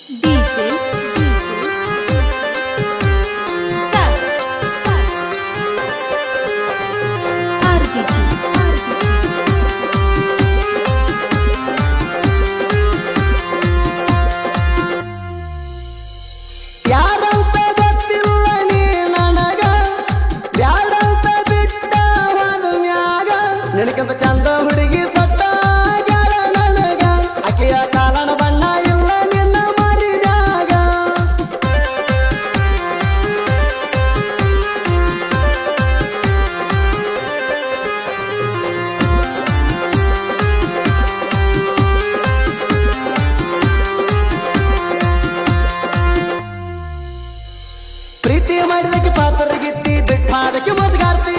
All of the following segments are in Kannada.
DJ Sar RBG ಯಾರಂತ ಗೊತ್ತಿಲ್ಲ ನೀ ನನಗ ಬ್ಯಾಡಂತ ಬಿಟ್ಟ ಹೋದ ಮ್ಯಾಗ ನಿನಗಿಂತ ಚಂದ ಹುಡುಗಿ ಸತ್ತ ಆಗ್ಯಾಳ ನನಗ ಆಕೆಯ ಕಾಲನ ಬಣ್ಣ ಇಲ್ಲ ನಿನ್ನ ಮರಿನ್ಯಾಗ ಪ್ರೀತಿ ಮಾಡಿದಕ್ಕೆ ಪಾತ್ರಗಿತ್ತಿ ಬಿಟ್ಟಾದಕ್ಕೆ ಮೋಸಗಾರ್ತಿ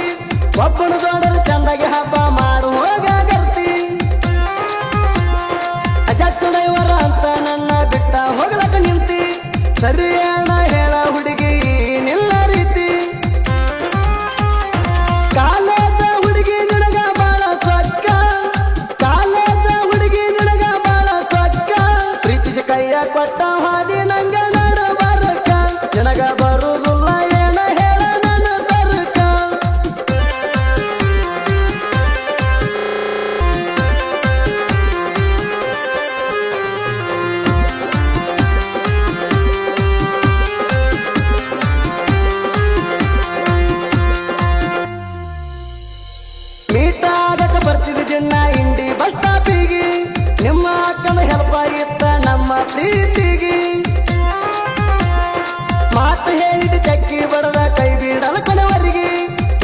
ಒಬ್ಬನ ಜೋಡರು ಚಂದಾಗಿ ಹಬ್ಬ ಮಾಡು ಹೋಗಾಗರ್ತಿ ಅಜಾತ್ ಸುಡೈವರ ಅಂತ ನನ್ನ ಬಿಟ್ಟ ಹೋಗ್ಲಕ್ಕ ನಿಂತಿ ಸರಿಯಾಣ ಹೇಳ ಹುಡುಗಿ ನಿನ್ನ ರೀತಿ ಕಾಲೇಜ ಹುಡುಗಿ ನಿನಗ ಬಾಳ ಸೊಕ್ಕ ಕಾಲೇಜ ಹುಡುಗಿ ನಿನಗ ಬಾಳ ಸೊಕ್ಕ ಪ್ರೀತಿಸಿ ಕೈಯ ಕೊಟ್ಟ ಹಾದಿ ನಂಗ ನಡಬರಕ ನಿನಗ ಬರುವುದಿಲ್ಲ ಏನ ಹೇಳ ನನ್ನ ತರ್ಕ ಮೀಟಾಗಕ ಬರ್ತಿದ್ದ ದಿನ ಇಂಡಿ ಬಸ್ ಸ್ಟಾಪಿಗೆ ನಿಮ್ಮ ಅಕ್ಕನ ಹೆಲ್ಪ್ ಆಗಿತ್ತ ನಮ್ಮ ಪ್ರೀತಿಗೆ ಮಾತು ಹೇಳಿದ ಚಕ್ಕಿ ಬಡದ ಕೈ ಬಿಡಲ ಕೊನೆವರೆಗೆ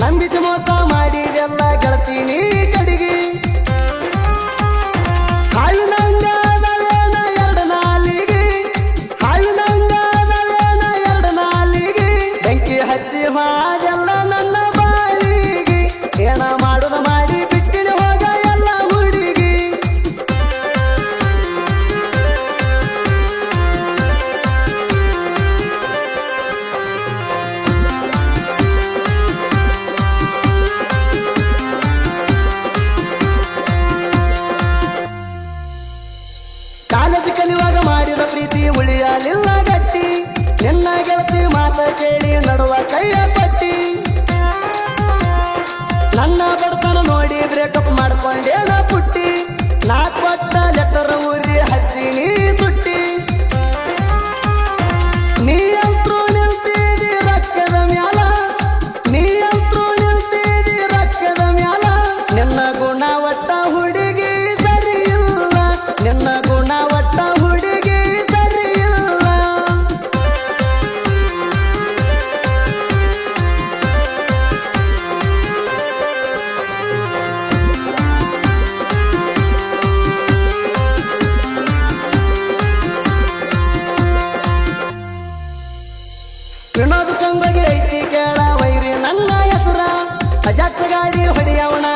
ನಂಬಿಸಿ ಮೋಸ ಮಾಡಿದೆಲ್ಲ ಗೆಳತೀನಿ ಕಡಿಗೆ ಹಾವಿನಂಗಾದವೇನ ಎರಡು ನಾಲಿಗೆ ಹಾವಿನಂಗಾದವೇನ ಎರಡು ನಾಲಿಗೆ ಬೆಂಕಿ ಹಚ್ಚಿ ಹಾದೆಲ್ಲ ನನ್ನ ಬಾಳಿಗೆ ಏನ ಮಾಡುದ ಮಾಡಿ ಬಿಟ್ಟಿನ ಹೋಗ ಎಲ್ಲ ಹುಡುಗಿ ಕಾಲೇಜ್ ಕಲಿಯುವಾಗ ಮಾಡಿದ ಪ್ರೀತಿ ಉಳಿಯಲಿಲ್ಲ ಗಟ್ಟಿ ನಿನ್ನ ಗೆಳತಿ ಮಾತ ಕೇಳಿ ನಡುವ ಕೈಯ ಪಟ್ಟಿ ನನ್ನ ಬಡತನ ನೋಡಿ ಬ್ರೇಕಪ್ ಮಾಡ್ಕೊಂಡೇನ ಪುಟ್ಟಿ ನಾ ಕೊಟ್ಟ ಲೆಟರ್ ಊರಿ ಹಚ್ಚಿ ನೀ ಸುಟ್ಟಿ ನೀ ಅಂತೂ ನಿಲ್ತಿದಿ ರೊಕ್ಕದ ಮ್ಯಾಲ ನೀ ಅಂತೂ ನಿಲ್ತಿದಿ ರೊಕ್ಕದ ಮ್ಯಾಲ ನಿನ್ನ ಗುಣ ಒಟ್ಟ ಹುಡುಗಿ ಸರಿ ಇಲ್ಲ ನಿನ್ನ ಗುಣ ಒಟ್ಟ ಹುಡುಗಿ ಸರಿ ಇಲ್ಲ ವಿನೋದ ಸಂಘಗೆ ಐತಿ ಕೇಳ ವೈರಿ ನನ್ನ ಹೆಸರ ಅಜಾತ್ ಗಾಡಿ ಹೊಡೆಯವನ